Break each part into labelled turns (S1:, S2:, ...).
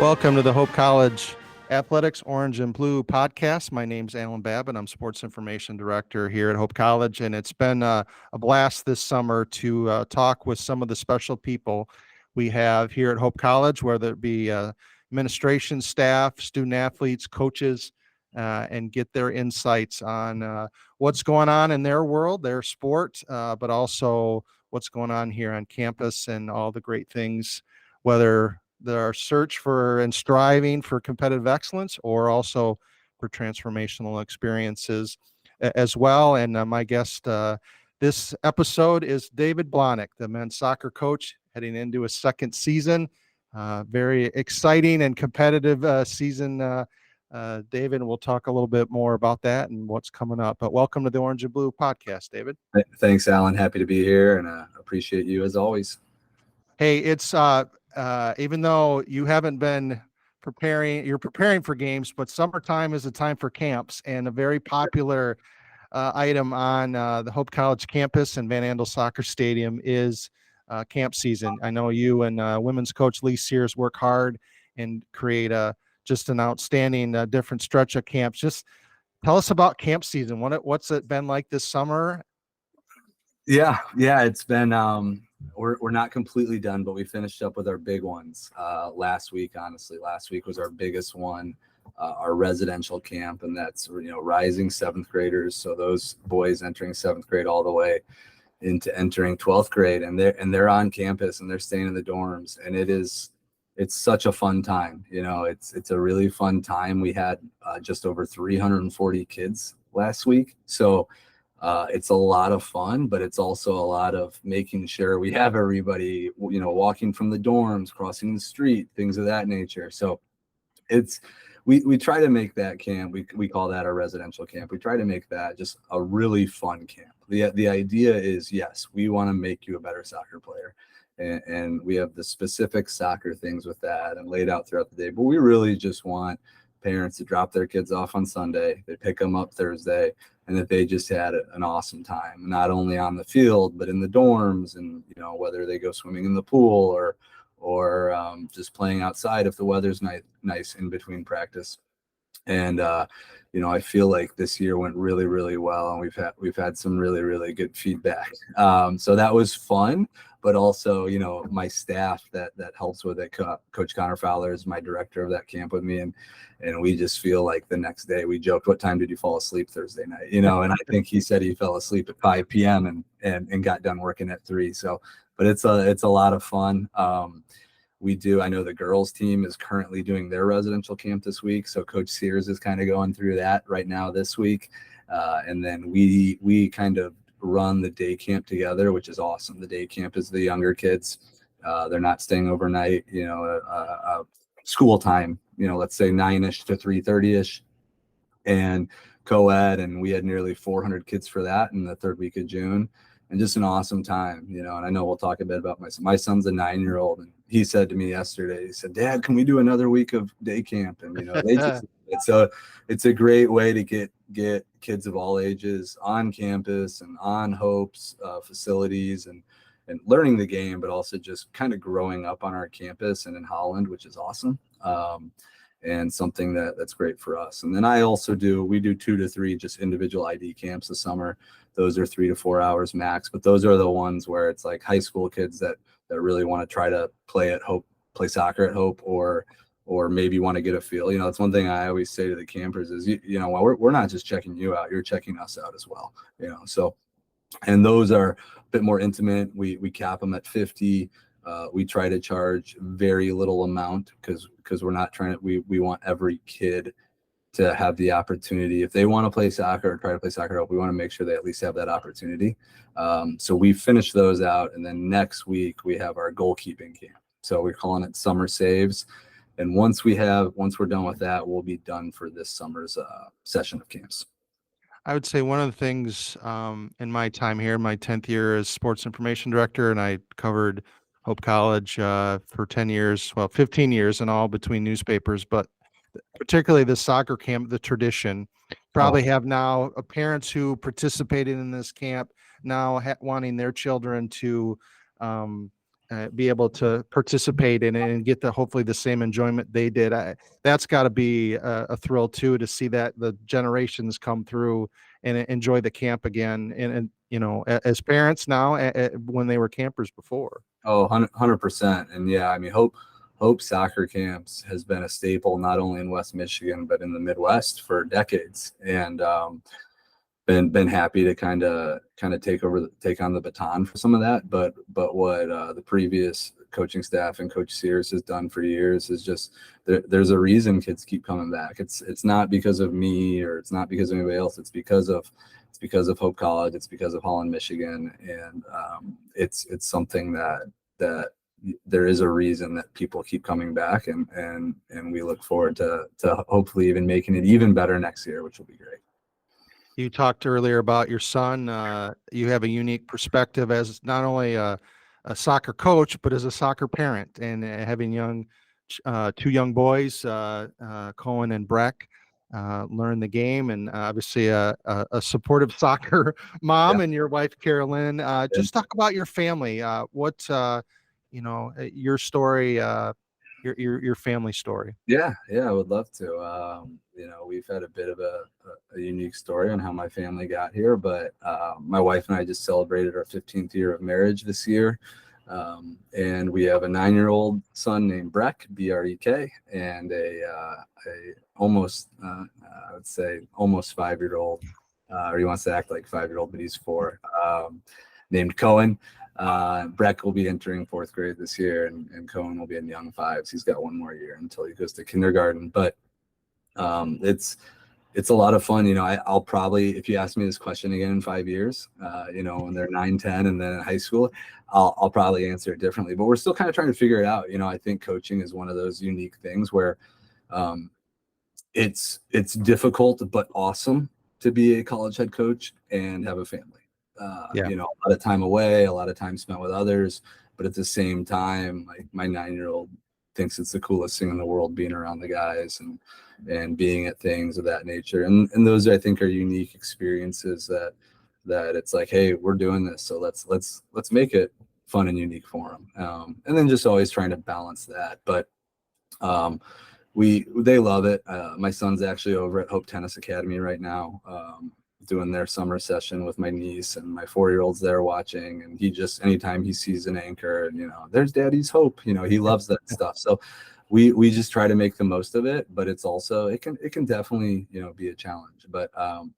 S1: Welcome to the Hope College Athletics Orange and Blue podcast. My name's Alan Babb, and I'm Sports Information Director here at Hope College. And it's been a blast this summer to talk with some of the special people we have here at Hope College, whether it be administration staff, student athletes, coaches, and get their insights on what's going on in their world, their sport, but also what's going on here on campus and all the great things, whether their search for and striving for competitive excellence or also for transformational experiences as well. And my guest this episode is David Blahnik, the men's soccer coach heading into a second season. Very exciting and competitive season, David. We'll talk a little bit more about that and what's coming up. But welcome to the Orange and Blue podcast, David.
S2: Thanks, Alan. Happy to be here and appreciate you as always.
S1: Hey, it's even though you haven't been preparing, you're preparing for games, but summertime is a time for camps, and a very popular item on the Hope College campus and Van Andel Soccer Stadium is camp season. I know you and women's coach Lee Sears work hard and create just an outstanding different stretch of camps. Just tell us about camp season. What's it been like this summer?
S2: Yeah, it's been we're not completely done, but we finished up with our big ones last week. Honestly, last week was our biggest one, our residential camp, and that's rising seventh graders. So those boys entering seventh grade all the way into entering 12th grade, and they're on campus and they're staying in the dorms, and it's such a fun time. It's a really fun time. We had just over 340 kids last week, so. It's a lot of fun, but it's also a lot of making sure we have everybody, walking from the dorms, crossing the street, things of that nature. So we try to make that camp. We call that our residential camp. We try to make that just a really fun camp. The idea is, yes, we want to make you a better soccer player. And we have the specific soccer things with that and laid out throughout the day, but we really just want parents to drop their kids off on Sunday. They pick them up Thursday, and that they just had an awesome time, not only on the field, but in the dorms, and, whether they go swimming in the pool or just playing outside if the weather's nice in between practice. And, I feel like this year went really, really well, and we've had some really, really good feedback. So that was fun, but also, my staff that helps with it, Coach Connor Fowler is my director of that camp with me. And we just feel like the next day we joked, what time did you fall asleep Thursday night? And I think he said he fell asleep at 5 p.m. and got done working at 3. So, but it's a lot of fun. I know the girls team is currently doing their residential camp this week. So Coach Sears is kind of going through that right now this week. And then we kind of run the day camp together, which is awesome. The day camp is the younger kids. They're not staying overnight, school time, let's say 9-ish to 3:30-ish, and co-ed. And we had nearly 400 kids for that in the third week of June. And just an awesome time, and I know we'll talk a bit about my son's a 9-year-old, and he said to me yesterday, he said, "Dad, can we do another week of day camp?" And they just it's a great way to get kids of all ages on campus and on Hope's facilities and learning the game, but also just kind of growing up on our campus and in Holland, which is awesome. And something that's great for us. And then we do 2 to 3 just individual ID camps this summer. Those are 3 to 4 hours max, but those are the ones where it's like high school kids that really want to try to play soccer at Hope, or maybe want to get a feel. It's one thing I always say to the campers is, we're not just checking you out, you're checking us out as well. So, and those are a bit more intimate. We cap them at 50. We try to charge very little amount because we're not trying to, we want every kid to have the opportunity. If they want to play soccer or try to play soccer, we want to make sure they at least have that opportunity. So we finish those out, and then next week we have our goalkeeping camp. So we're calling it Summer Saves. And once we're done with that, we'll be done for this summer's session of camps.
S1: I would say one of the things in my time here, my 10th year as sports information director, and I covered Hope College for 10 years, 15 years in all between newspapers, but particularly the soccer camp, the tradition, probably have now parents who participated in this camp now wanting their children to be able to participate in it and get hopefully the same enjoyment they did. That's got to be a thrill too, to see that the generations come through and enjoy the camp again. And as parents now, when they were campers before.
S2: Oh, 100%. And yeah, I mean, Hope soccer camps has been a staple, not only in West Michigan, but in the Midwest for decades. And been happy to kind of take on the baton for some of that. But what the previous coaching staff and Coach Sears has done for years is just there's a reason kids keep coming back. It's not because of me, or it's not because of anybody else. It's because of Hope College. It's because of Holland, Michigan, and it's something that there is a reason that people keep coming back, and we look forward to hopefully even making it even better next year, which will be great.
S1: You talked earlier about your son. You have a unique perspective as not only a soccer coach, but as a soccer parent, and having two young boys, Cohen and Breck, learn the game, and obviously a supportive soccer mom,
S2: Yeah.
S1: and your wife, Carolyn. Just talk about your family. Your story, your family story.
S2: Yeah, I would love to. We've had a bit of a unique story on how my family got here, but my wife and I just celebrated our 15th year of marriage this year. And we have a 9-year-old son named Breck, Brek, and a almost, I would say almost 5-year-old, or he wants to act like 5-year-old, but he's 4, named Cohen. Breck will be entering 4th grade this year, and Cohen will be in young 5s. He's got 1 more year until he goes to kindergarten, but it's a lot of fun. I'll probably, if you ask me this question again in 5 years, when they're 9, 10, and then in high school, I'll probably answer it differently, but we're still kind of trying to figure it out. I think coaching is one of those unique things where it's difficult but awesome to be a college head coach and have a family. A lot of time away, a lot of time spent with others, but at the same time, like my 9-year-old thinks it's the coolest thing in the world being around the guys and being at things of that nature. And those, I think, are unique experiences that it's like, hey, we're doing this, so let's make it fun and unique for them. And then just always trying to balance that. But they love it. My son's actually over at Hope Tennis Academy right now, doing their summer session with my niece, and my 4-year-old's there watching, and he just, anytime he sees an anchor and there's Daddy's Hope, he loves that stuff. So we just try to make the most of it, but it's also, it can definitely be a challenge, but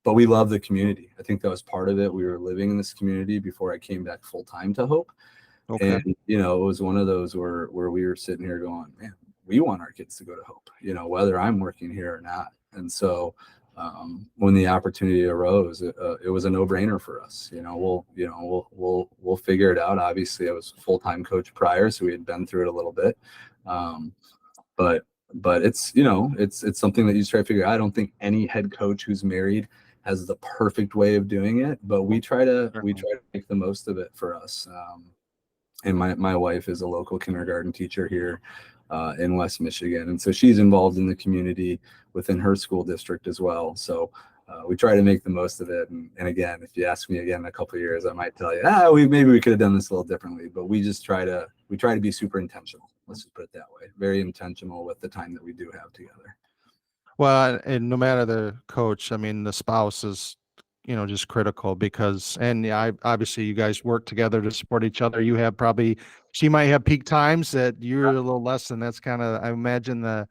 S2: we love the community. I think that was part of it. We were living in this community before I came back full time to Hope. Okay. And it was one of those where we were sitting here going, man, we want our kids to go to Hope, whether I'm working here or not. And so when the opportunity arose, it was a no-brainer for us. We'll figure it out. Obviously, I was a full-time coach prior, so we had been through it a little bit. But it's it's something that you try to figure out. I don't think any head coach who's married has the perfect way of doing it, but we try to make the most of it for us. And my wife is a local kindergarten teacher here in West Michigan, and so she's involved in the community within her school district as well. So we try to make the most of it. And again, if you ask me again in a couple of years, I might tell you, maybe we could have done this a little differently. But we try to be super intentional. Let's just put it that way. Very intentional with the time that we do have together.
S1: Well, and no matter the coach, I mean, the spouse is, just critical, because, and obviously you guys work together to support each other. You have she might have peak times that you're a little less, and that's kind of, I imagine, the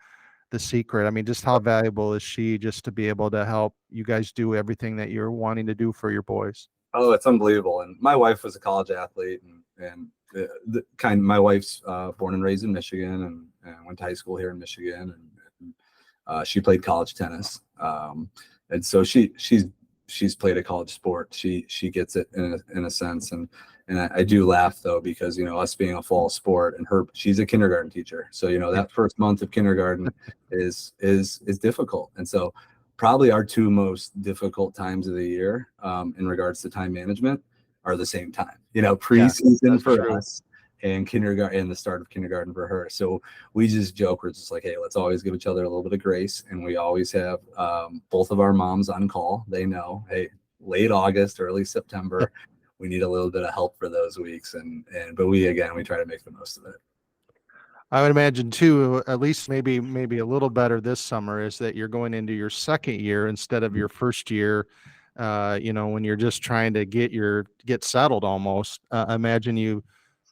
S1: secret. I mean, just how valuable is she just to be able to help you guys do everything that you're wanting to do for your boys?
S2: Oh, it's unbelievable. And my wife was a college athlete, and my wife's born and raised in Michigan, and went to high school here in Michigan, and she played college tennis. And so she's played a college sport. She gets it in a sense. And I do laugh though, because, us being a fall sport, and she's a kindergarten teacher. So, that first month of kindergarten is difficult. And so probably our 2 most difficult times of the year, in regards to time management, are the same time, preseason for us, and kindergarten, and the start of kindergarten for her. So we just joke, we're just like, hey, let's always give each other a little bit of grace. And we always have both of our moms on call. They know, hey, late August, early September, we need a little bit of help for those weeks. But we try to make the most of it.
S1: I would imagine too, at least maybe a little better this summer, is that you're going into your second year instead of your first year. When you're just trying to get settled almost. I imagine you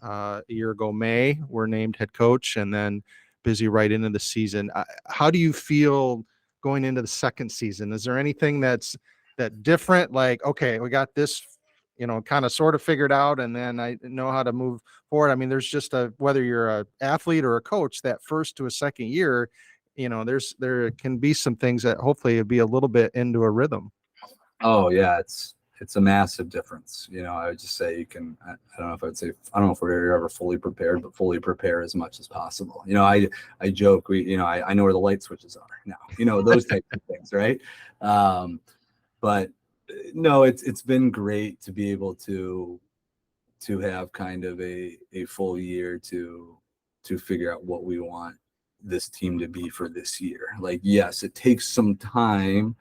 S1: a year ago May were named head coach, and then busy right into the season. How do you feel going into the second season? Is there anything that different? Like, okay, we got this, kind of sort of figured out, and then I know how to move forward. I mean, there's just whether you're a athlete or a coach, that first to a second year, there can be some things that hopefully it'd be a little bit into a rhythm.
S2: Oh yeah, it's a massive difference. I would just say you can. I don't know if I'd say I don't know if we're ever fully prepared, but fully prepare as much as possible. I joke. I know where the light switches are now. Those types of things, right? But no, it's been great to be able to have kind of a full year to figure out what we want this team to be for this year. Like, yes, it takes some time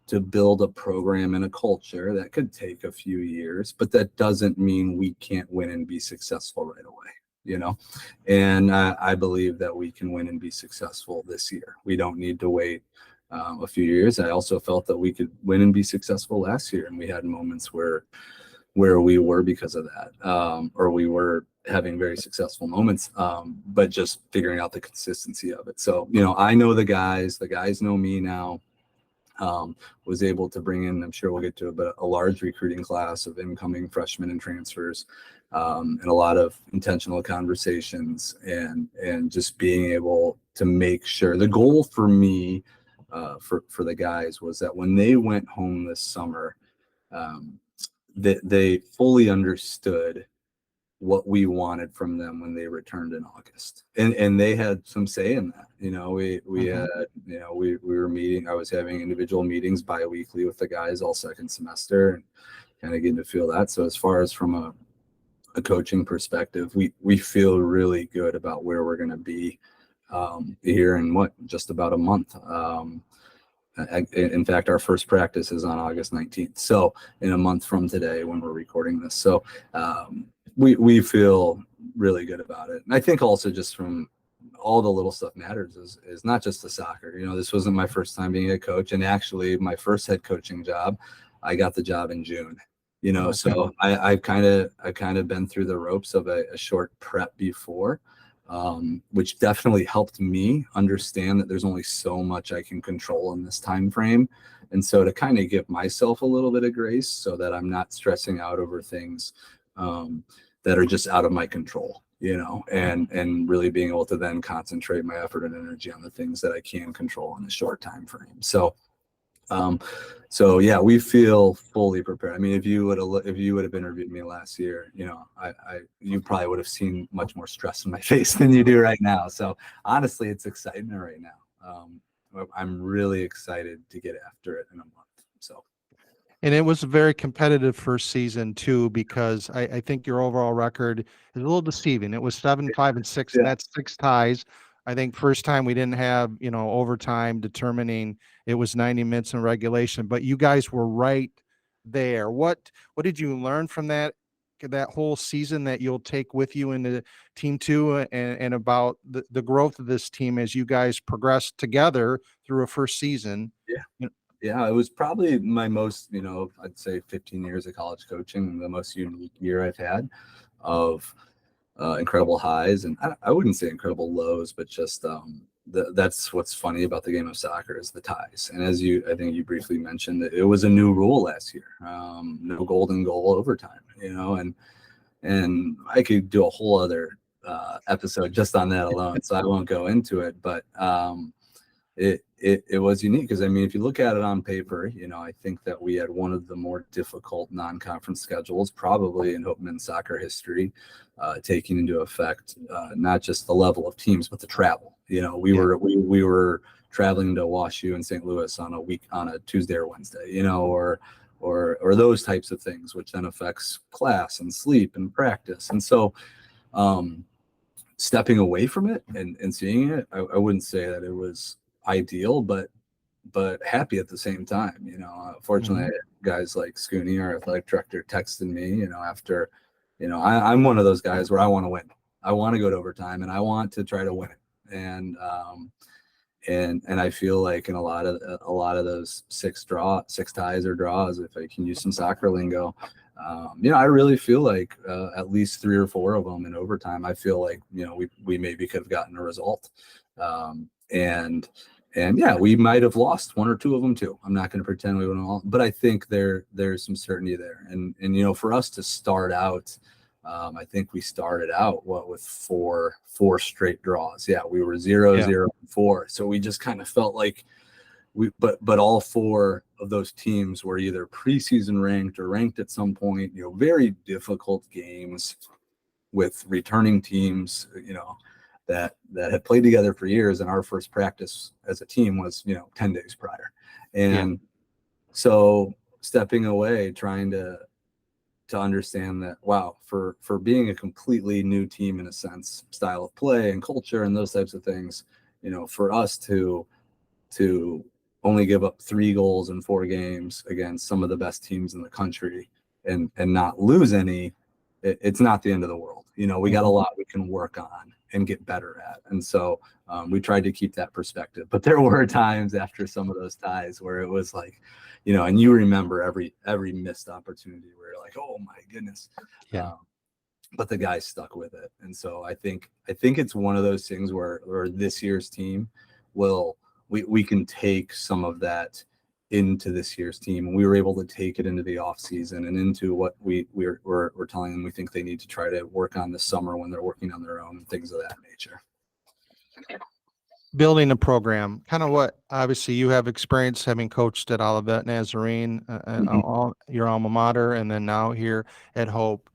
S2: to build a program and a culture. That could take a few years, but that doesn't mean we can't win and be successful right away, and I believe that we can win and be successful this year. We don't need to wait a few years. I also felt that we could win and be successful last year, and we had moments where we were because of that, or we were having very successful moments, but just figuring out the consistency of it. So, I know the guys know me now. Was able to bring in, I'm sure we'll get to it, but a large recruiting class of incoming freshmen and transfers, and a lot of intentional conversations, and just being able to make sure the goal for me, for the guys, was that when they went home this summer, that they fully understood what we wanted from them when they returned in August, and they had some say in that. We had, we were meeting. I was having individual meetings bi-weekly with the guys all second semester, and kind of getting to feel that. So as far as from a coaching perspective, we feel really good about where we're going to be here in just about a month. In fact, our first practice is on August 19th. So in a month from today, when we're recording this. So we feel really good about it. And I think also just from all the little stuff matters is not just the soccer. This wasn't my first time being a coach. And actually my first head coaching job, I got the job in June. So I've kind of been through the ropes of a short prep before. Which definitely helped me understand that there's only so much I can control in this time frame. And so to kind of give myself a little bit of grace so that I'm not stressing out over things that are just out of my control, and really being able to then concentrate my effort and energy on the things that I can control in a short time frame. So yeah, we feel fully prepared. I mean, if you would have interviewed me last year, you probably would have seen much more stress in my face than you do right now. So honestly, it's exciting right now. I'm really excited to get after it in a month. So.
S1: And it was a very competitive first season too, because I think your overall record is a little deceiving. It was 7-5-6, and that's 6 ties. I think first time we didn't have, overtime determining. It was 90 minutes in regulation, but you guys were right there. What did you learn from that whole season that you'll take with you into team 2, and about the growth of this team as you guys progress together through a first season?
S2: Yeah, it was probably my most, I'd say 15 years of college coaching, the most unique year I've had of incredible highs, and I wouldn't say incredible lows, but just that's what's funny about the game of soccer is the ties. And as I think you briefly mentioned, it was a new rule last year, no golden goal overtime, and I could do a whole other episode just on that alone, so I won't go into it, but it was unique because, I mean, if you look at it on paper, I think that we had one of the more difficult non-conference schedules probably in Hope men's soccer history, taking into effect not just the level of teams but the travel. We were traveling to WashU and St. Louis on a Tuesday or Wednesday, or those types of things, which then affects class and sleep and practice. And so stepping away from it and seeing it, I wouldn't say that it was ideal, but but happy at the same time. Fortunately, guys like Scogin, our athletic director, texted me, after, I'm one of those guys where I want to win. I want to go to overtime and I want to try to win it. And I feel like in a lot of those six ties or draws, if I can use some soccer lingo, I really feel like at least 3 or 4 of them in overtime, I feel like, we maybe could have gotten a result. And yeah, we might have lost 1 or 2 of them too. I'm not going to pretend we would have all, but I think there's some certainty there. And for us to start out, I think we started out with four straight draws. Yeah, we were 0-0 and 4. So we just kind of felt like but all 4 of those teams were either preseason ranked or ranked at some point. Very difficult games with returning teams. That had played together for years, and our first practice as a team was 10 days prior. And so stepping away, trying to understand that, wow, for being a completely new team, in a sense, style of play and culture and those types of things, for us to only give up 3 goals in 4 games against some of the best teams in the country and not lose any, it's not the end of the world. We got a lot we can work on and get better at. And so we tried to keep that perspective. But there were times after some of those ties where it was like, and you remember every missed opportunity where you're like, oh my goodness. But the guys stuck with it. And so I think it's one of those things where this year's team we can take some of that into this year's team, and we were able to take it into the off season and into what we're telling them we think they need to try to work on this summer when they're working on their own and things of that nature.
S1: Building a program, kind of what, obviously you have experience having coached at Olivet Nazarene, your alma mater, and then now here at Hope.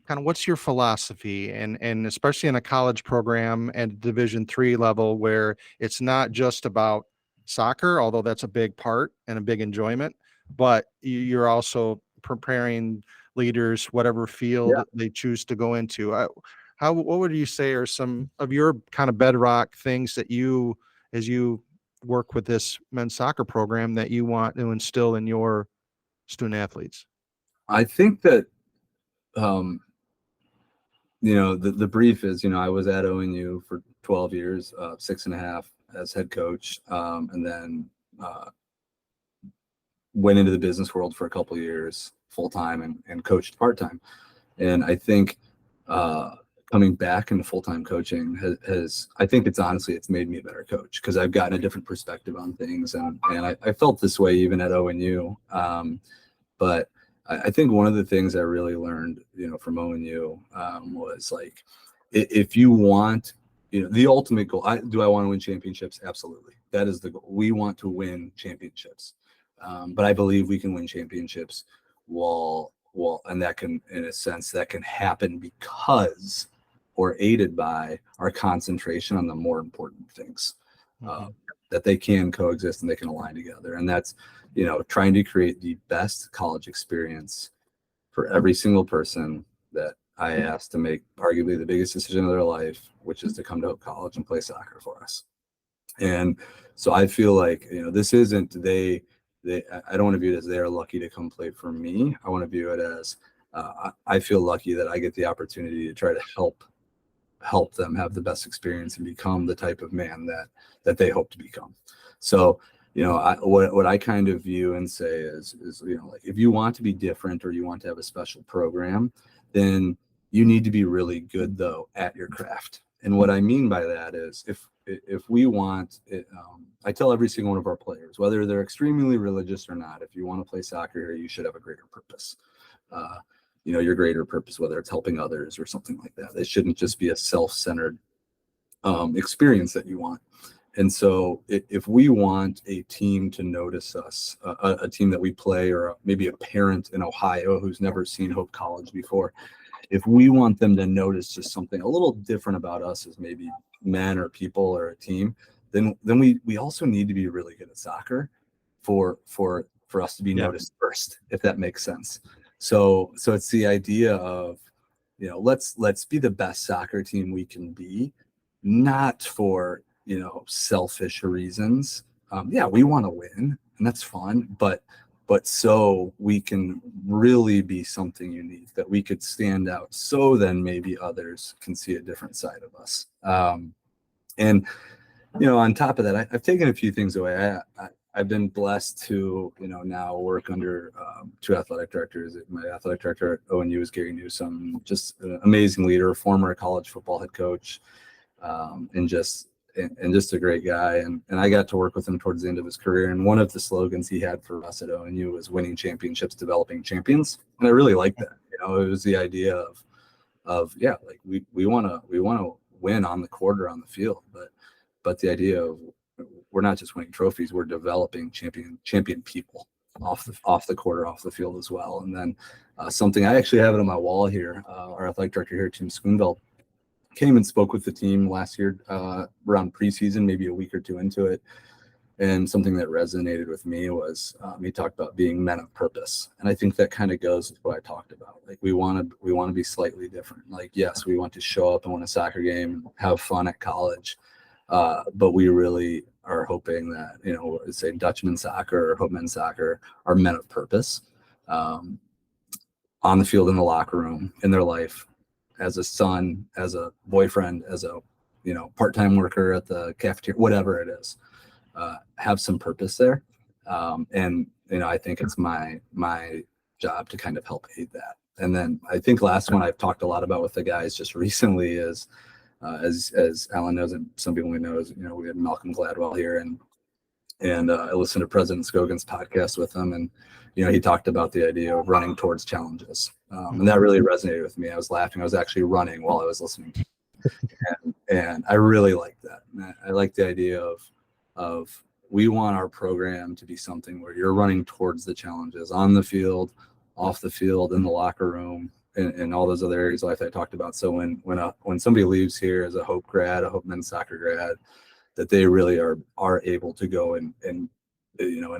S1: Kind of what's your philosophy, and especially in a college program at Division III level, where it's not just about soccer, although that's a big part and a big enjoyment, but you're also preparing leaders, whatever field they choose to go into. What would you say are some of your kind of bedrock things that you, as you work with this men's soccer program, that you want to instill in your student athletes?
S2: I think that, the brief is, I was at ONU for 12 years, 6.5 as head coach, and then went into the business world for a couple of years full time and coached part time. And I think coming back into full time coaching has I think it's made me a better coach, because I've gotten a different perspective on things, and I felt this way even at ONU. But I think one of the things I really learned, from ONU was like, if you want, the ultimate goal, do I want to win championships? Absolutely. That is the goal. We want to win championships. But I believe we can win championships and that can, in a sense, that can happen because, or aided by, our concentration on the more important things, that they can coexist and they can align together. And that's, trying to create the best college experience for every single person that I asked to make arguably the biggest decision of their life, which is to come to Hope College and play soccer for us. And so I feel like, this isn't I don't want to view it as they're lucky to come play for me. I want to view it as I feel lucky that I get the opportunity to try to help them have the best experience and become the type of man that they hope to become. So, what I kind of view and say is, like, if you want to be different or you want to have a special program, then you need to be really good, though, at your craft. And what I mean by that is, if we want it, I tell every single one of our players, whether they're extremely religious or not, if you want to play soccer here, you should have a greater purpose. Your greater purpose, whether it's helping others or something like that. It shouldn't just be a self-centered experience that you want. And so if we want a team to notice us, a team that we play, or maybe a parent in Ohio who's never seen Hope College before, if we want them to notice just something a little different about us as maybe men or people or a team, then we also need to be really good at soccer for us to be noticed first, if that makes sense. So it's the idea of, let's be the best soccer team we can be, not for selfish reasons, yeah, we want to win, and that's fun, but so we can really be something unique, that we could stand out, so then maybe others can see a different side of us. And on top of that, I've taken a few things away. I've been blessed to, now work under two athletic directors. My athletic director at ONU is Gary Newsom, just an amazing leader, former college football head coach, and just a great guy. And I got to work with him towards the end of his career. And one of the slogans he had for us at ONU was winning championships, developing champions. And I really liked that. It was the idea of yeah, like we want to win on the court or on the field, but the idea of, we're not just winning trophies, we're developing champion people off the court or off the field as well. And then something, I actually have it on my wall here, our athletic director here, Tim Schoonveld, came and spoke with the team last year around preseason, maybe a week or two into it. And something that resonated with me was he talked about being men of purpose. And I think that kind of goes with what I talked about. Like, we want to be slightly different. Like, yes, we want to show up and win a soccer game and have fun at college. But we really are hoping that, say Dutchman soccer or Hope men's soccer are men of purpose, on the field, in the locker room, in their life, as a son, as a boyfriend, as a, part-time worker at the cafeteria, whatever it is, have some purpose there. And, I think it's my job to kind of help aid that. And then I think last one I've talked a lot about with the guys just recently is, as Alan knows, and some people knows, we had Malcolm Gladwell here, and I listened to President Scogin's podcast with him, and he talked about the idea of running towards challenges, and that really resonated with me. I was laughing. I was actually running while I was listening, and I really liked that. And I like the idea of we want our program to be something where you're running towards the challenges on the field, off the field, in the locker room, and all those other areas of life that I talked about. So when somebody leaves here as a Hope grad, a Hope men's soccer grad, that they really are able to go and in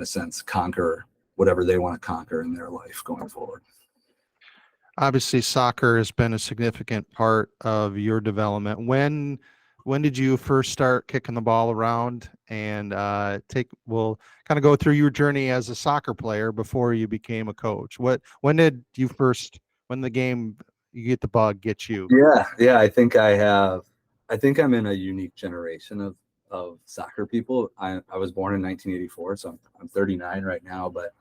S2: a sense, conquer whatever they want to conquer in their life going forward.
S1: Obviously, soccer has been a significant part of your development. When did you first start kicking the ball around? And we'll kind of go through your journey as a soccer player before you became a coach. When did you first, when the game, you get the bug, get you?
S2: Yeah. I think I'm in a unique generation of soccer people. I was born in 1984, so I'm 39 right now. But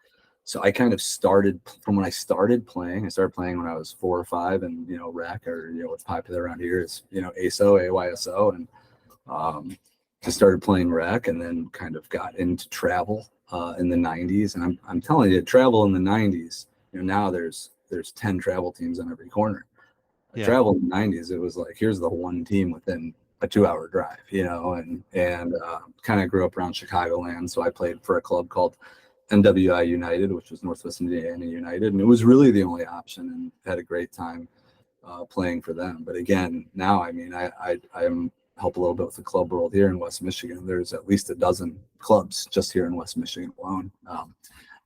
S2: so I kind of started from when I started playing. I started playing when I was 4 or 5, and rec, or what's popular around here is ASO, AYSO, and just started playing rec, and then kind of got into travel in the 90s. And I'm telling you, travel in the 90s, now there's 10 travel teams on every corner.
S1: Yeah.
S2: Travel in the 90s, it was like, here's the one team within a 2-hour drive, and kind of grew up around Chicagoland. So I played for a club called NWI United, which was Northwest Indiana United, and it was really the only option, and had a great time playing for them. But again, now, I'm help a little bit with the club world here in West Michigan. There's at least a dozen clubs just here in West Michigan alone.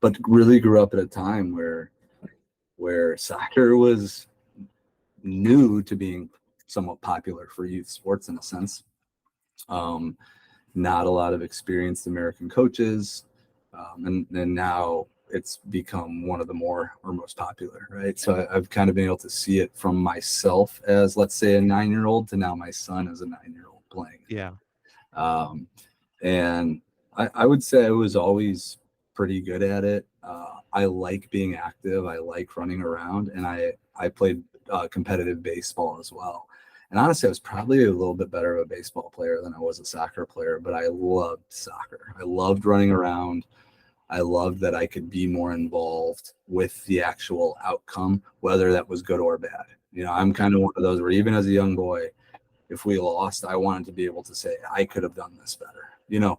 S2: But really grew up at a time where soccer was new to being somewhat popular for youth sports in a sense. Not a lot of experienced American coaches, and now it's become one of the most popular, right? So I've kind of been able to see it from myself as, let's say, a 9-year-old to now my son as a 9-year-old playing.
S1: Yeah.
S2: And I would say I was always pretty good at it. I like being active. I like running around, and I played competitive baseball as well. And honestly, I was probably a little bit better of a baseball player than I was a soccer player, but I loved soccer. I loved running around. I loved that I could be more involved with the actual outcome, whether that was good or bad. I'm kind of one of those where even as a young boy, if we lost, I wanted to be able to say, I could have done this better, Yeah.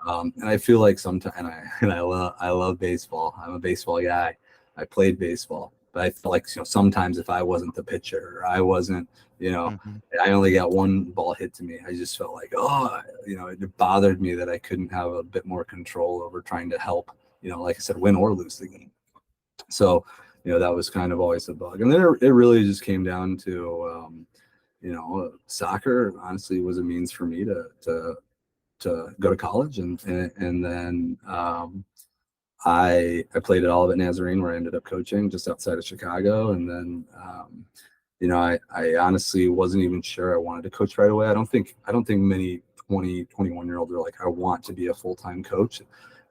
S2: And I feel like sometimes, and I love baseball. I'm a baseball guy. I played baseball, but I feel like, sometimes if I wasn't the pitcher, or I wasn't, I only got one ball hit to me, I just felt like, it bothered me that I couldn't have a bit more control over trying to help, like I said, win or lose the game. So, that was kind of always a bug. And then it really just came down to, soccer honestly was a means for me to to go to college, and then I played at Olivet Nazarene, where I ended up coaching just outside of Chicago. And then I honestly wasn't even sure I wanted to coach right away. I don't think many 21-year-olds are like, I want to be a full-time coach.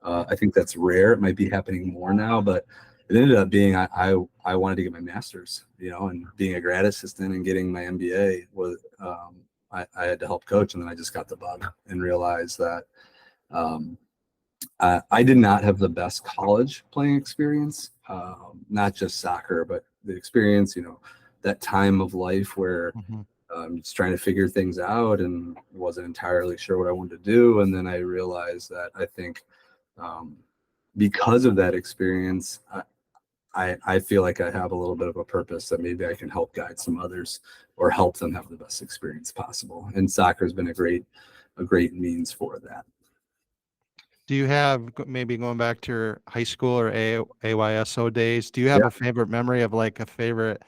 S2: I think that's rare. It might be happening more now, but it ended up being I wanted to get my master's, and being a grad assistant and getting my MBA was I had to help coach, and then I just got the bug and realized that I did not have the best college playing experience, not just soccer, but the experience, that time of life where just trying to figure things out and wasn't entirely sure what I wanted to do. And then I realized that I think because of that experience, I feel like I have a little bit of a purpose that maybe I can help guide some others or help them have the best experience possible. And soccer has been a great means for that.
S1: Do you have, maybe going back to your high school or AYSO days, do you have a favorite memory of like a favorite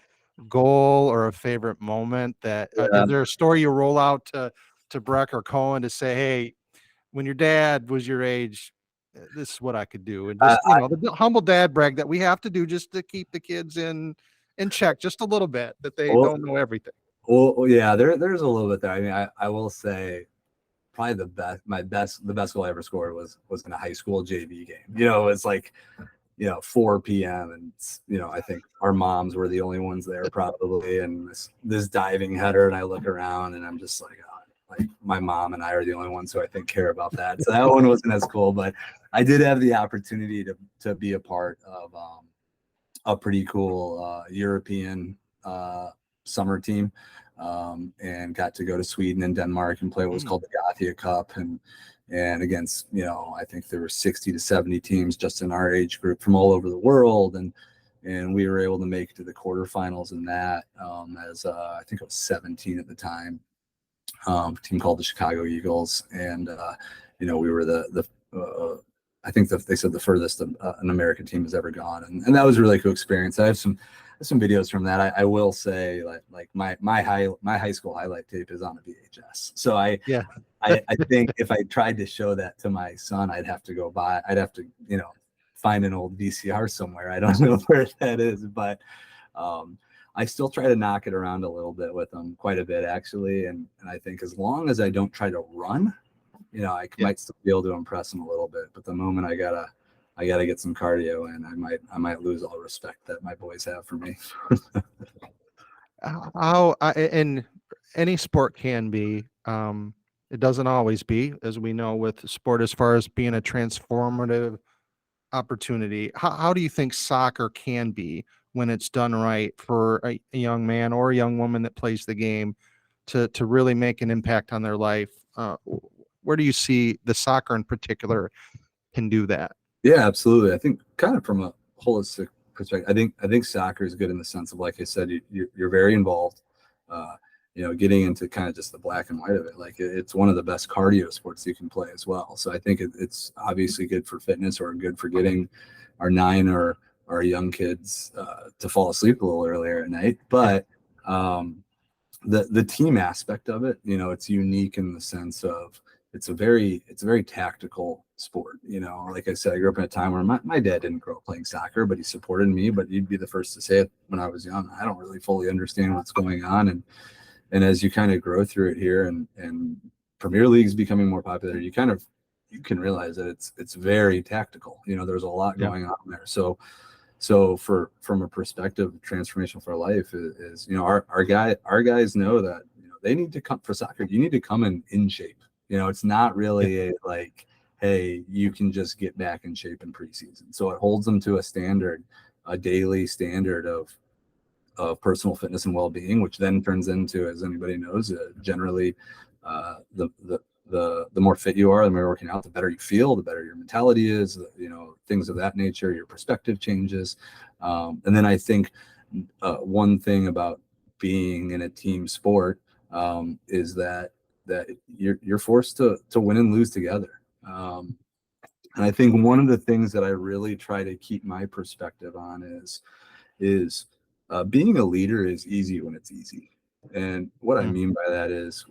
S1: goal or a favorite moment that is there a story you roll out to Breck or Cohen to say, hey, when your dad was your age, this is what I could do, and just the humble dad brag that we have to do just to keep the kids in check just a little bit, that they don't know everything.
S2: Well, yeah, there's a little bit there. I mean, I will say probably the best goal I ever scored was in a high school JV game. It was like 4 p.m. and I think our moms were the only ones there probably, and this diving header, and I look around and I'm just like, oh, like my mom and I are the only ones who I think care about that. So that one wasn't as cool, but I did have the opportunity to be a part of a pretty cool European summer team, and got to go to Sweden and Denmark and play what was called the Gothia Cup, and against I think there were 60 to 70 teams just in our age group from all over the world, and we were able to make it to the quarterfinals in that, as I think I was 17 at the time, a team called the Chicago Eagles, and we were I think they said the furthest an American team has ever gone, and that was a really cool experience. I have some videos from that. I will say, like my high school highlight tape is on a VHS. So I think if I tried to show that to my son, I'd have to find an old VCR somewhere. I don't know where that is, but I still try to knock it around a little bit with them, quite a bit actually. And I think as long as I don't try to run, I might still be able to impress them a little bit. But the moment I gotta get some cardio in, I might lose all respect that my boys have for me.
S1: And any sport can be, it doesn't always be, as we know with sport, as far as being a transformative opportunity. How do you think soccer can be when it's done right for a young man or a young woman that plays the game to really make an impact on their life? Where do you see the soccer in particular can do that?
S2: Yeah, absolutely. I think kind of from a holistic perspective, I think soccer is good in the sense of, like I said, you're very involved. Getting into kind of just the black and white of it, like it's one of the best cardio sports you can play as well. So I think it's obviously good for fitness, or good for getting our 9 or our young kids to fall asleep a little earlier at night. But the team aspect of it, it's unique in the sense of it's a very tactical sport. Like I said, I grew up in a time where my dad didn't grow up playing soccer, but he supported me. But you'd be the first to say it when I was young, I don't really fully understand what's going on. And as you kind of grow through it here, and Premier League's becoming more popular, you can realize that it's very tactical. There's a lot going on there. So from a perspective of transformation for life is our guys know that they need to come for soccer. You need to come in shape. It's not really like, hey, you can just get back in shape in preseason. So it holds them to a daily standard of personal fitness and well-being, which then turns into, as anybody knows, generally the more fit you are, the more you're working out, the better you feel, the better your mentality is, things of that nature, your perspective changes. And then I think one thing about being in a team sport is that you're forced to win and lose together. And I think one of the things that I really try to keep my perspective on is being a leader is easy when it's easy. And what I mean by that is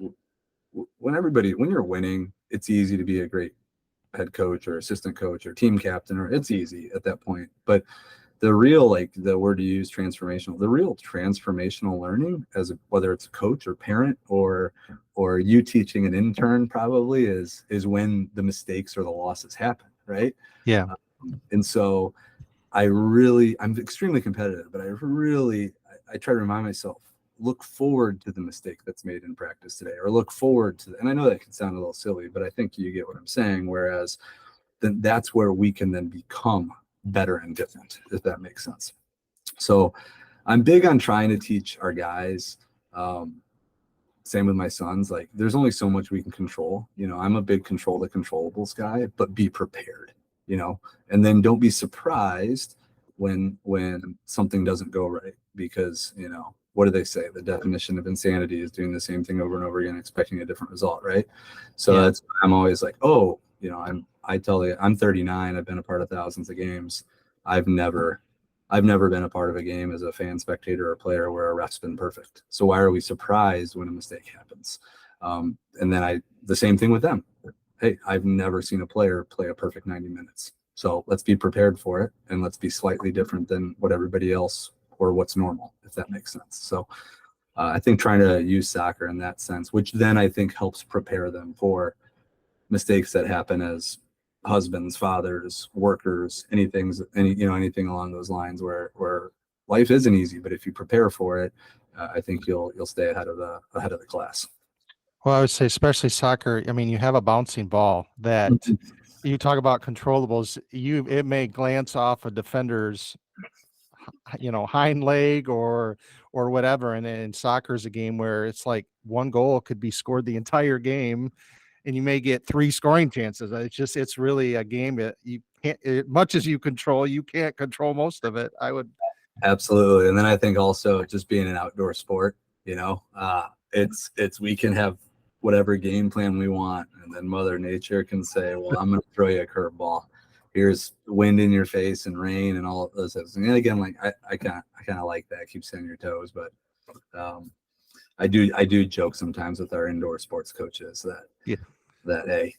S2: when you're winning, it's easy to be a great head coach or assistant coach or team captain, or it's easy at that point. But the real, like the word you use, transformational, the real transformational learning whether it's a coach or parent or you teaching an intern probably is when the mistakes or the losses happen, right?
S1: Yeah.
S2: And so I'm extremely competitive, but I try to remind myself, look forward to the mistake that's made in practice today, or look forward to, and I know that can sound a little silly, but I think you get what I'm saying. Whereas then that's where we can then become better and different, if that makes sense. So I'm big on trying to teach our guys. Same with my sons. Like, there's only so much we can control. I'm a big control the controllables guy, but be prepared, and then don't be surprised when something doesn't go right, because, what do they say? The definition of insanity is doing the same thing over and over again, expecting a different result, right? So that's, I'm always like, I tell you, I'm 39. I've been a part of thousands of games. I've never been a part of a game as a fan, spectator, or player where a ref's been perfect. So why are we surprised when a mistake happens? And then the same thing with them. Hey, I've never seen a player play a perfect 90 minutes. So let's be prepared for it, and let's be slightly different than what everybody else or what's normal, if that makes sense. So I think trying to use soccer in that sense, which then I think helps prepare them for mistakes that happen as husbands, fathers, workers, anything along those lines, where life isn't easy, but if you prepare for it, I think you'll stay ahead of the class.
S1: Well, I would say especially soccer. I mean, you have a bouncing ball that you talk about controllables. It may glance off a defender's, hind leg or whatever. And then soccer is a game where it's like one goal could be scored the entire game, and you may get 3 scoring chances. It's really a game that you can't, as much as you can't control most of it. I would.
S2: Absolutely. And then I think also, just being an outdoor sport, we can have whatever game plan we want, and then Mother Nature can say, well, I'm going to throw you a curveball. Here's wind in your face and rain and all of those things. And again, like I kind of like that, keeps you on your toes. But I do joke sometimes with our indoor sports coaches that hey,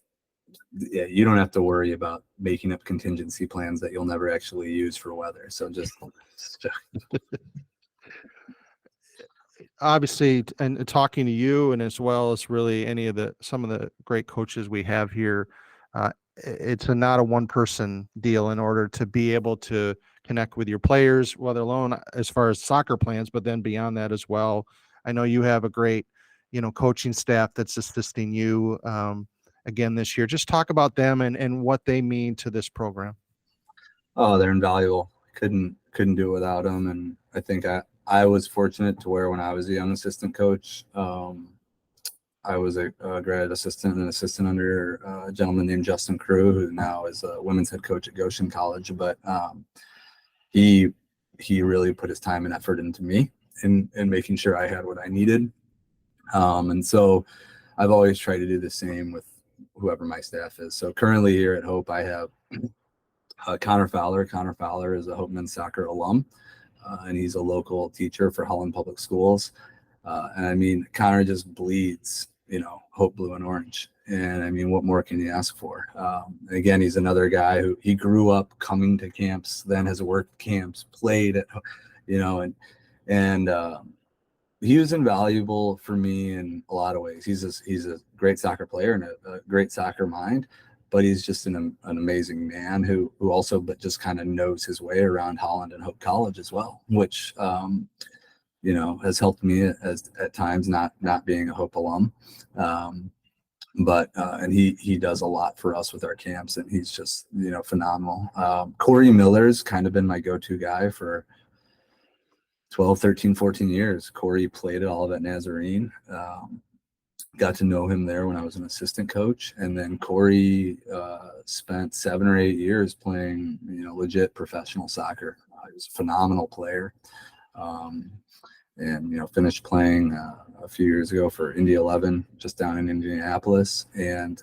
S2: you don't have to worry about making up contingency plans that you'll never actually use for weather. So just
S1: Obviously, and talking to you, and as well as really some of the great coaches we have here, it's not a one person deal in order to be able to connect with your players, whether alone as far as soccer plans, but then beyond that as well. I know you have a great, coaching staff that's assisting you again this year. Just talk about them and what they mean to this program.
S2: Oh, they're invaluable. Couldn't do it without them. And I think I was fortunate to where when I was a young assistant coach, I was a grad assistant and assistant under a gentleman named Justin Crew, who now is a women's head coach at Goshen College. But he really put his time and effort into me in making sure I had what I needed. And so I've always tried to do the same with whoever my staff is. So currently here at Hope, I have Connor Fowler. Connor Fowler is a Hope men's soccer alum, and he's a local teacher for Holland Public Schools. And I mean, Connor just bleeds, Hope blue and orange. And I mean, what more can you ask for? Again, he's another guy who he grew up coming to camps, then has worked camps, played at, and he was invaluable for me in a lot of ways. He's a great soccer player and a great soccer mind, but he's just an amazing man who also, but just kind of knows his way around Holland and Hope College as well, which, has helped me at times, not being a Hope alum. But he does a lot for us with our camps, and he's just, phenomenal. Corey Miller's kind of been my go-to guy for 12, 13, 14 years. Corey played at Olivet Nazarene. Got to know him there when I was an assistant coach. And then Corey spent 7 or 8 years playing, legit professional soccer. He was a phenomenal player. And finished playing a few years ago for Indy 11, just down in Indianapolis. And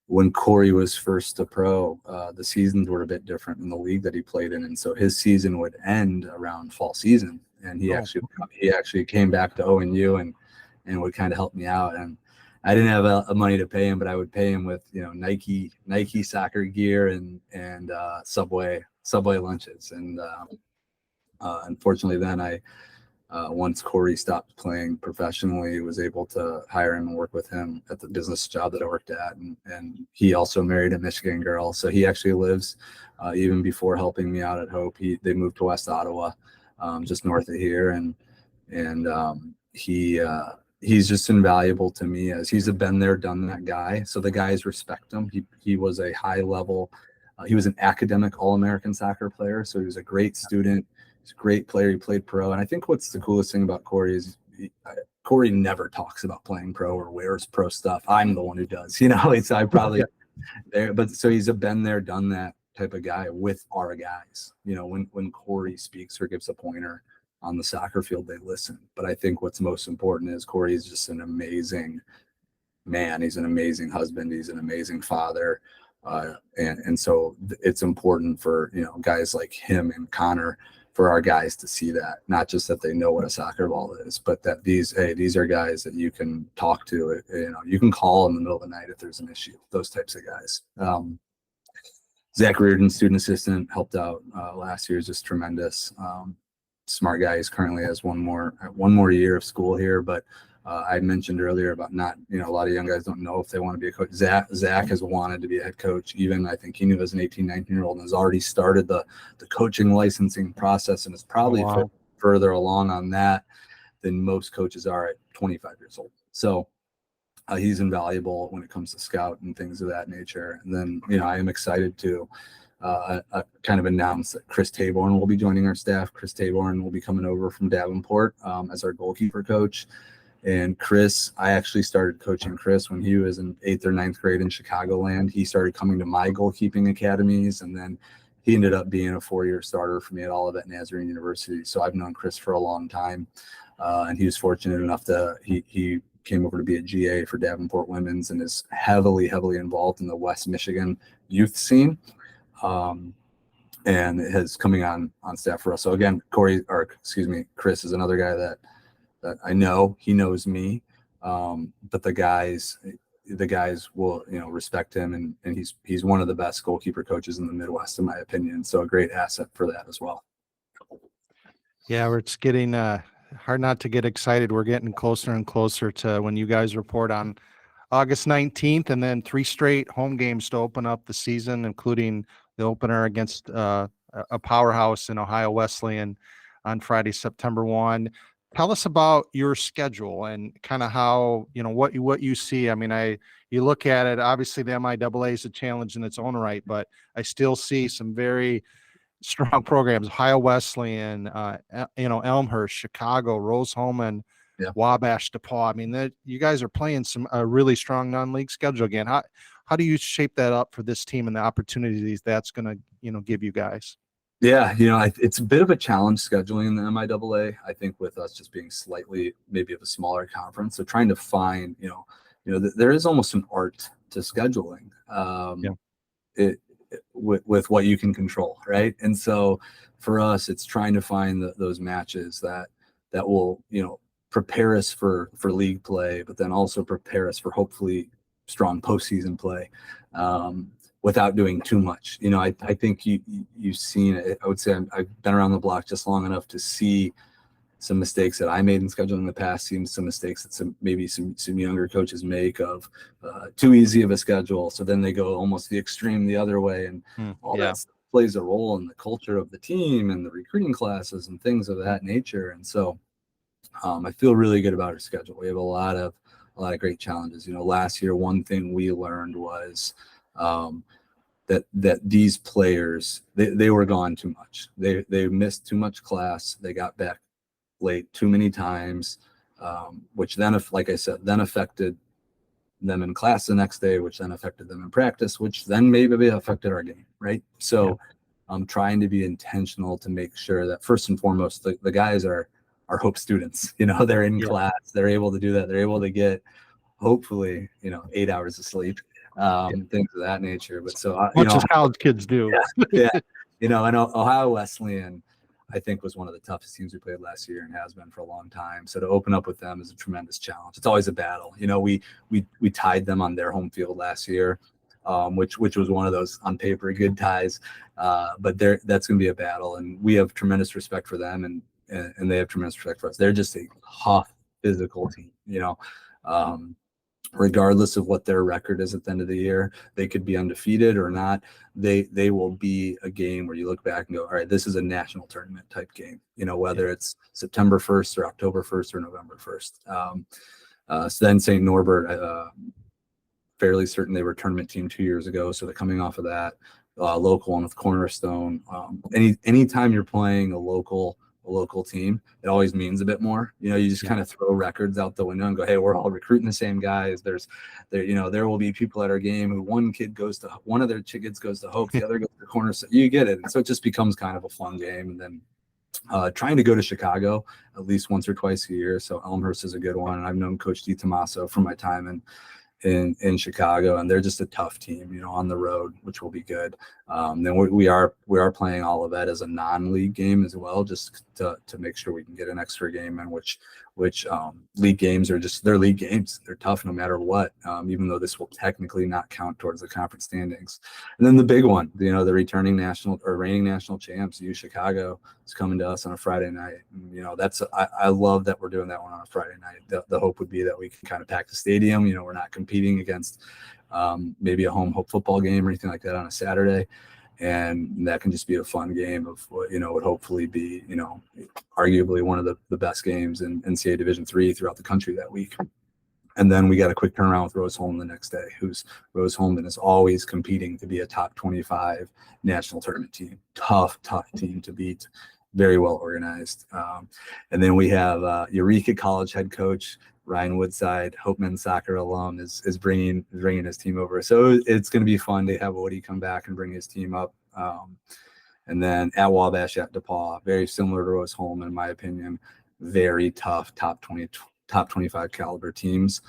S2: when Corey was first a pro, the seasons were a bit different in the league that he played in, and so his season would end around fall season. And he actually came back to ONU and would kind of help me out. And I didn't have money to pay him, but I would pay him with, Nike soccer gear and Subway lunches. And unfortunately, then once Corey stopped playing professionally, was able to hire him and work with him at the business job that I worked at. And he also married a Michigan girl. So he actually lives, even before helping me out at Hope, they moved to West Ottawa, just north of here. And he's just invaluable to me, as he's a been there, done that guy. So the guys respect him. He was a high level, he was an academic All-American soccer player. So he was a great student. He's a great player. He played pro. And I think what's the coolest thing about Corey is Corey never talks about playing pro or wears pro stuff. I'm the one who does, I probably there, but so he's a been there, done that type of guy with our guys. When Corey speaks or gives a pointer on the soccer field, they listen. But I think what's most important is Corey is just an amazing man. He's an amazing husband. He's an amazing father. And so it's important for, guys like him and Connor, for our guys to see that, not just that they know what a soccer ball is, but that these are guys that you can talk to, you can call in the middle of the night if there's an issue, those types of guys. Zach Reardon, student assistant, helped out last year, is just tremendous. Smart guy. He's currently has one more year of school here, but I mentioned earlier about not, a lot of young guys don't know if they want to be a coach. Zach has wanted to be a head coach. Even I think he knew as an 18, 19-year-old, and has already started the coaching licensing process, and is probably further along on that than most coaches are at 25 years old. So he's invaluable when it comes to scout and things of that nature. And then, I am excited to kind of announce that Chris Taborn will be joining our staff. Chris Taborn will be coming over from Davenport as our goalkeeper coach. And Chris, I actually started coaching Chris when he was in 8th or 9th grade in Chicagoland. He started coming to my goalkeeping academies, and then he ended up being a 4-year starter for me at Olivet Nazarene University. So I've known Chris for a long time, and he was fortunate enough to he came over to be a GA for Davenport Women's, and is heavily involved in the West Michigan youth scene, and is coming on staff for us. So again, Chris is another guy that I know. He knows me, but the guys will, respect him, and he's one of the best goalkeeper coaches in the Midwest, in my opinion. So a great asset for that as well.
S1: Yeah, it's getting hard not to get excited. We're getting closer and closer to when you guys report on August 19th, and then 3 straight home games to open up the season, including the opener against a powerhouse in Ohio Wesleyan on Friday, September 1. Tell us about your schedule and kind of how, what you see. I mean, you look at it, obviously the MIAA is a challenge in its own right, but I still see some very strong programs: Ohio Wesleyan, Elmhurst, Chicago, Rose-Hulman, Wabash, DePaul. I mean, you guys are playing a really strong non-league schedule again. How do you shape that up for this team and the opportunities that's going to, give you guys?
S2: Yeah, it's a bit of a challenge scheduling in the MIAA. I think with us just being slightly maybe of a smaller conference, so trying to find, there is almost an art to scheduling. With what you can control, right? And so for us, it's trying to find those matches that will, prepare us for league play, but then also prepare us for hopefully strong postseason play. Without doing too much. I think you've seen it. I would say I've been around the block just long enough to see some mistakes that I made in scheduling in the past, seen some mistakes that maybe some younger coaches make of too easy of a schedule. So then they go almost the extreme the other way, and that stuff plays a role in the culture of the team and the recruiting classes and things of that nature. And so I feel really good about our schedule. We have a lot of great challenges. Last year, one thing we learned was that these players, they were gone too much. They missed too much class. They got back late too many times, which then, like I said, then affected them in class the next day, which then affected them in practice, which then maybe affected our game, right? So I'm trying to be intentional to make sure that first and foremost, the guys are Hope students. They're in class. They're able to do that. They're able to get, hopefully, 8 hours of sleep. Things of that nature. But so
S1: much as college kids do.
S2: And Ohio Wesleyan, I think was one of the toughest teams we played last year and has been for a long time. So to open up with them is a tremendous challenge. It's always a battle. We tied them on their home field last year, which was one of those on paper good ties. But that's going to be a battle, and we have tremendous respect for them, and they have tremendous respect for us. They're just a tough physical team, regardless of what their record is at the end of the year. They could be undefeated or not. They will be a game where you look back and go, all right, this is a national tournament type game, whether it's September 1st or October 1st or November 1st. So then St. Norbert, fairly certain they were a tournament team 2 years ago. So they're coming off of that. Local one with Cornerstone. Anytime you're playing a local team, it always means a bit more. You just kind of throw records out the window and go, hey, we're all recruiting the same guys. There will be people at our game who one of their kids goes to Hope, the other goes to Cornerstone. You get it. And so it just becomes kind of a fun game. And then trying to go to Chicago at least once or twice a year. So Elmhurst is a good one. And I've known Coach DiTomaso from my time in Chicago, and they're just a tough team, on the road, which will be good. Then we are playing Olivet as a non-league game as well, just to make sure we can get an extra game in, which league games they're league games. They're tough no matter what, even though this will technically not count towards the conference standings. And then the big one, the reigning national champs, Chicago, is coming to us on a Friday night. And, I love that we're doing that one on a Friday night. The hope would be that we can kind of pack the stadium. We're not competing against maybe a home Hope football game or anything like that on a Saturday. And that can just be a fun game of what, would hopefully be, arguably one of the best games in NCAA Division III throughout the country that week. And then we got a quick turnaround with Rose-Hulman the next day, Rose-Hulman is always competing to be a top 25 national tournament team. Tough team to beat. Very well organized. And then we have Eureka College head coach Ryan Woodside, Hope men's soccer alum, is bringing his team over. So it's going to be fun to have Woody come back and bring his team up. And then at Wabash, at DePaul, very similar to Rose-Hulman, in my opinion. Very tough, top 25 caliber teams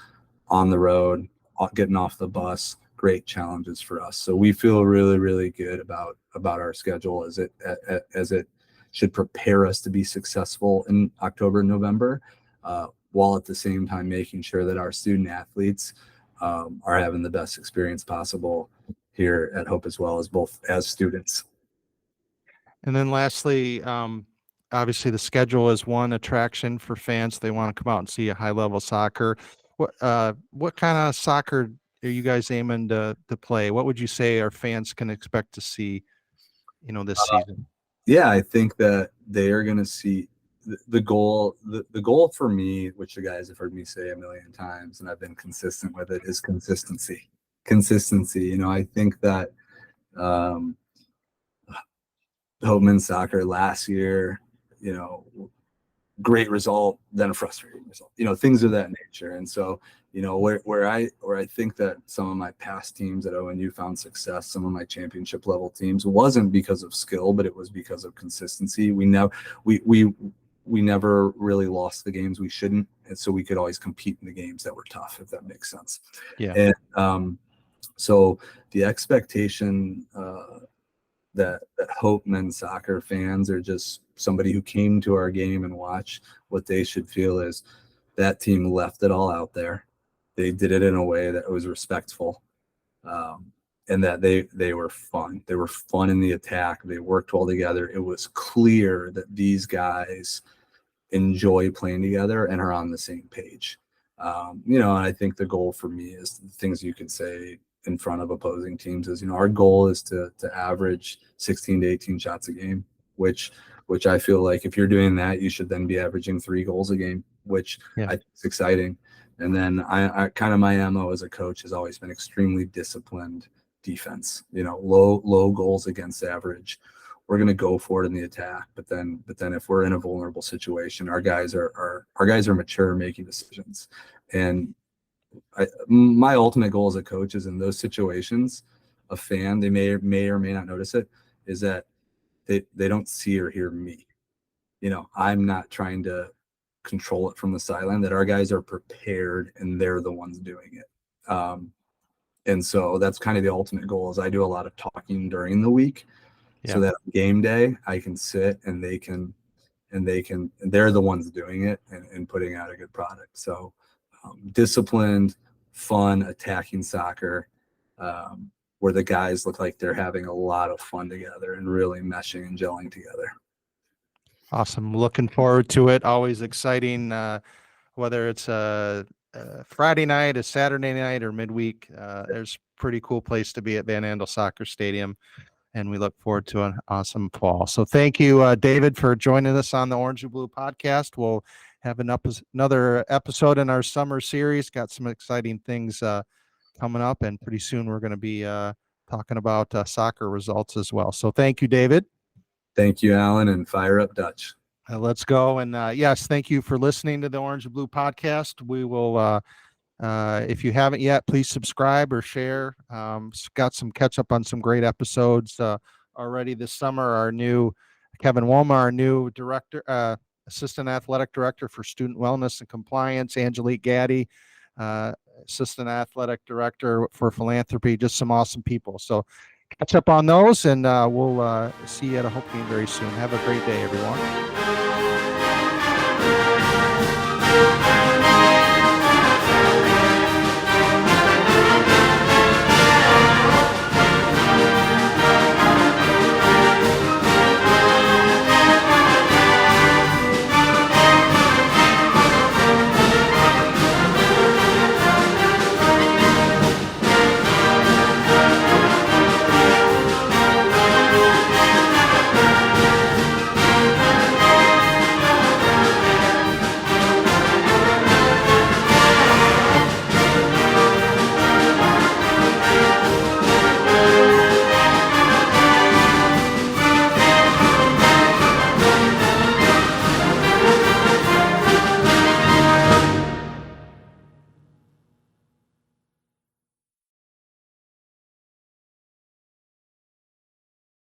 S2: on the road, getting off the bus. Great challenges for us. So we feel really, really good about our schedule as it should prepare us to be successful in October and November, while at the same time making sure that our student athletes are having the best experience possible here at Hope, as well as students.
S1: And then lastly, obviously the schedule is one attraction for fans. They want to come out and see a high level soccer. What kind of soccer are you guys aiming to play? What would you say our fans can expect to see, this season?
S2: Yeah, I think that they are going to see the goal. The goal for me, which the guys have heard me say a million times, and I've been consistent with it, is consistency. I think that Hope men's soccer last year, great result, then a frustrating result, things of that nature. And so, where I think that some of my past teams at ONU found success, some of my championship level teams, wasn't because of skill, but it was because of consistency. We never really lost the games we shouldn't, and so we could always compete in the games that were tough, if that makes sense.
S1: Yeah.
S2: And so the expectation that Hope men's soccer fans are just somebody who came to our game and watched, what they should feel is that team left it all out there. They did it in a way that was respectful, and that they were fun. They were fun in the attack. They worked well together. It was clear that these guys enjoy playing together and are on the same page. And I think the goal for me is the things you could say in front of opposing teams is, our goal is to average 16 to 18 shots a game, which I feel like if you're doing that, you should then be averaging 3 goals a game, which I think is exciting. And then I kind of my MO as a coach has always been extremely disciplined defense, low goals against average. We're going to go for it in the attack, but then if we're in a vulnerable situation, our guys are mature, making decisions. And my ultimate goal as a coach is in those situations, a fan, they may or may not notice it, is that they don't see or hear me. I'm not trying to control it from the sideline, that our guys are prepared and they're the ones doing it. And so that's kind of the ultimate goal. Is I do a lot of talking during the week, so that on game day I can sit and they're the ones doing it and putting out a good product. So disciplined, fun, attacking soccer, where the guys look like they're having a lot of fun together and really meshing and gelling together.
S1: Awesome. Looking forward to it. Always exciting, whether it's a Friday night, a Saturday night, or midweek. There's a pretty cool place to be at Van Andel Soccer Stadium, and we look forward to an awesome fall. So thank you, David, for joining us on the Orange and Blue podcast. We'll have another episode in our summer series. Got some exciting things coming up, and pretty soon we're going to be talking about soccer results as well. So thank you, David.
S2: Thank you, Alan, and fire up Dutch.
S1: Let's go. And yes, thank you for listening to the Orange and Blue podcast. We will, if you haven't yet, please subscribe or share. Got some catch up on some great episodes already this summer. Our new Kevin Woma, our new director, assistant athletic director for student wellness and compliance, Angelique Gaddy, assistant athletic director for philanthropy, just some awesome people. So catch up on those, and we'll see you at a Hope game very soon. Have a great day, everyone.